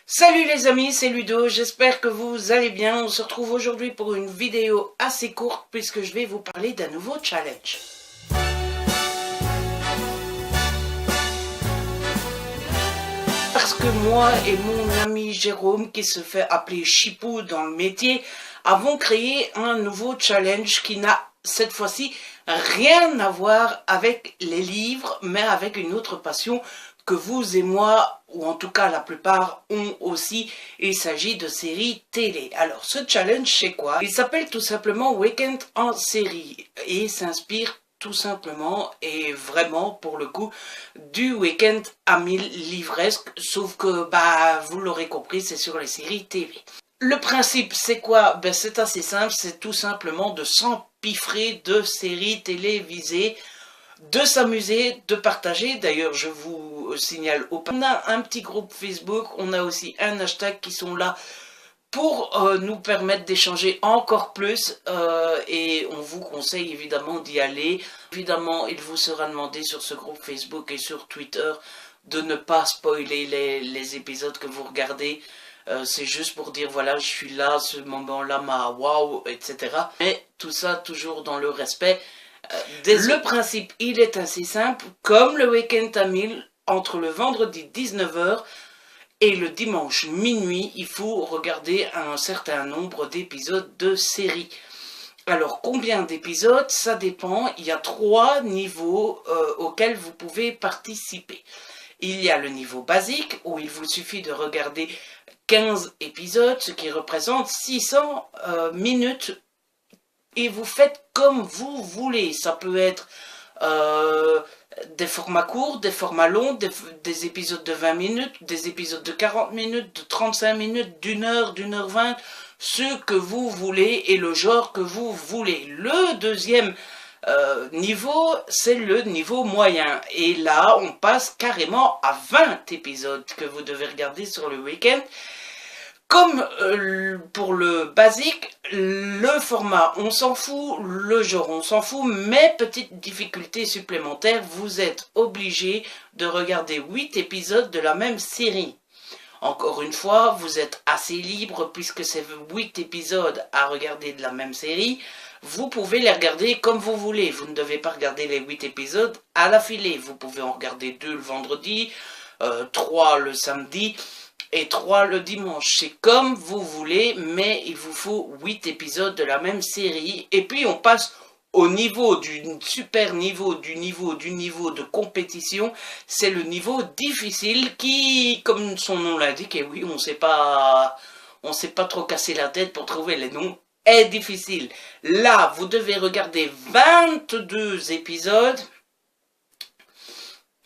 Salut les amis, c'est Ludo, j'espère que vous allez bien. On se retrouve aujourd'hui pour une vidéo assez courte puisque je vais vous parler d'un nouveau challenge. Parce que moi et mon ami Jérôme, qui se fait appeler Chipou dans le métier, avons créé un nouveau challenge qui n'a cette fois-ci rien à voir avec les livres, mais avec une autre passion que vous et moi, ou en tout cas la plupart, ont aussi. Il s'agit de séries télé. Alors ce challenge, c'est quoi? Il s'appelle tout simplement Week-end en série et s'inspire tout simplement et vraiment pour le coup du Week-end à 1000 livresques, sauf que vous l'aurez compris, c'est sur les séries TV. Le principe, c'est quoi? C'est assez simple, c'est tout simplement de s'empiffrer de séries télévisées, de s'amuser, de partager. D'ailleurs, je vous signale on a un petit groupe Facebook, on a aussi un hashtag qui sont là pour nous permettre d'échanger encore plus et on vous conseille évidemment d'y aller. Évidemment, il vous sera demandé sur ce groupe Facebook et sur Twitter de ne pas spoiler les épisodes que vous regardez. C'est juste pour dire voilà, je suis là, ce moment-là m'a waouh, etc. Mais tout ça toujours dans le respect. Le principe, il est assez simple, comme le Week-end à 1000, entre le vendredi 19h et le dimanche minuit, il faut regarder un certain nombre d'épisodes de série. Alors, combien d'épisodes? Ça dépend. Il y a 3 niveaux auxquels vous pouvez participer. Il y a le niveau basique, où il vous suffit de regarder 15 épisodes, ce qui représente 600 minutes. Et vous faites comme vous voulez. Ça peut être des formats courts, des formats longs, des épisodes de 20 minutes, des épisodes de 40 minutes, de 35 minutes, d'une heure, d'une heure 20, ce que vous voulez et le genre que vous voulez. Le deuxième niveau, c'est le niveau moyen. Et là, on passe carrément à 20 épisodes que vous devez regarder sur le week-end. Comme pour le basique, le format on s'en fout, le genre on s'en fout, mais petite difficulté supplémentaire, vous êtes obligé de regarder 8 épisodes de la même série. Encore une fois, vous êtes assez libre puisque c'est 8 épisodes à regarder de la même série. Vous pouvez les regarder comme vous voulez. Vous ne devez pas regarder les 8 épisodes à l'affilée. Vous pouvez en regarder 2 le vendredi, 3 le samedi et 3 le dimanche. C'est comme vous voulez, mais il vous faut 8 épisodes de la même série. Et puis on passe au niveau du super niveau, du niveau de compétition. C'est le niveau difficile qui, comme son nom l'indique, et oui, on sait pas trop casser la tête pour trouver les noms, est difficile. Là, vous devez regarder 22 épisodes,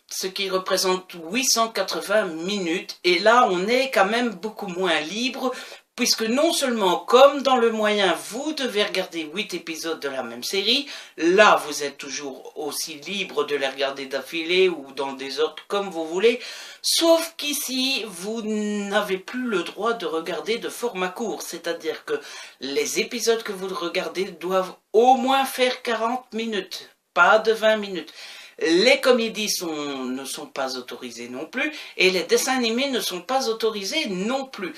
ce qui représente 880 minutes. Et là, on est quand même beaucoup moins libre, puisque non seulement, comme dans le moyen, vous devez regarder 8 épisodes de la même série, là, vous êtes toujours aussi libre de les regarder d'affilée ou dans le désordre, comme vous voulez, sauf qu'ici, vous n'avez plus le droit de regarder de format court, c'est-à-dire que les épisodes que vous regardez doivent au moins faire 40 minutes, pas de 20 minutes. Les comédies ne sont pas autorisées non plus, et les dessins animés ne sont pas autorisés non plus.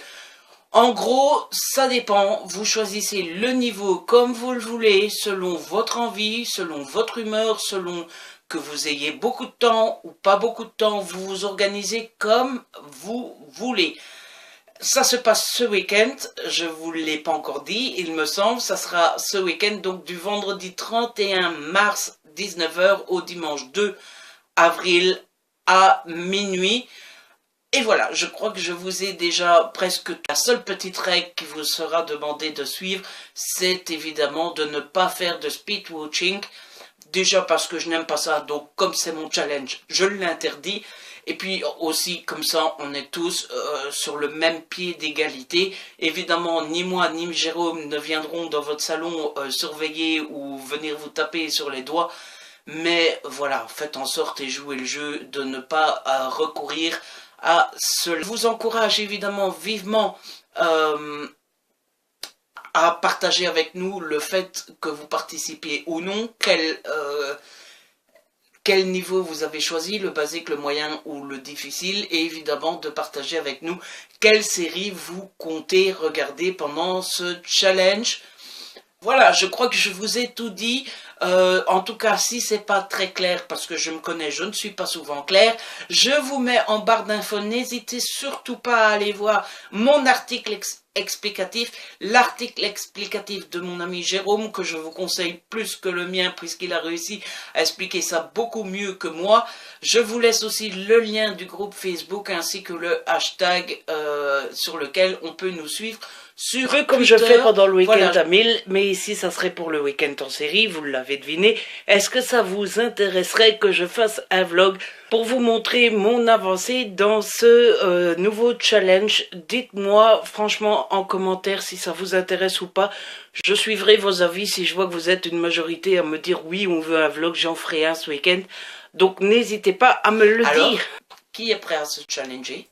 En gros, ça dépend, vous choisissez le niveau comme vous le voulez, selon votre envie, selon votre humeur, selon que vous ayez beaucoup de temps ou pas beaucoup de temps, vous vous organisez comme vous voulez. Ça se passe ce week-end, je ne vous l'ai pas encore dit, il me semble, ça sera ce week-end, donc du vendredi 31 mars 19h au dimanche 2 avril à minuit. Et voilà, je crois que je vous ai déjà presque... La seule petite règle qui vous sera demandée de suivre, c'est évidemment de ne pas faire de speed watching. Déjà parce que je n'aime pas ça, donc comme c'est mon challenge, je l'interdis. Et puis aussi, comme ça, on est tous sur le même pied d'égalité. Évidemment, ni moi ni Jérôme ne viendront dans votre salon surveiller ou venir vous taper sur les doigts. Mais voilà, faites en sorte et jouez le jeu de ne pas recourir à cela. Je vous encourage évidemment vivement à partager avec nous le fait que vous participiez ou non, quel quel niveau vous avez choisi, le basique, le moyen ou le difficile, et évidemment de partager avec nous quelle série vous comptez regarder pendant ce challenge. Voilà, je crois que je vous ai tout dit. En tout cas, si c'est pas très clair, parce que je me connais, je ne suis pas souvent clair, je vous mets en barre d'infos. N'hésitez surtout pas à aller voir mon article explicatif, l'article explicatif de mon ami Jérôme, que je vous conseille plus que le mien, puisqu'il a réussi à expliquer ça beaucoup mieux que moi. Je vous laisse aussi le lien du groupe Facebook, ainsi que le hashtag sur lequel on peut nous suivre. Sur Twitter, comme je fais pendant le week-end voilà. à 1000, mais ici ça serait pour le week-end en série, vous l'avez deviné. Est-ce que ça vous intéresserait que je fasse un vlog pour vous montrer mon avancée dans ce nouveau challenge? Dites-moi franchement en commentaire si ça vous intéresse ou pas. Je suivrai vos avis. Si je vois que vous êtes une majorité à me dire oui, on veut un vlog, j'en ferai un ce week-end. Donc n'hésitez pas à me le dire. Qui est prêt à se challenger?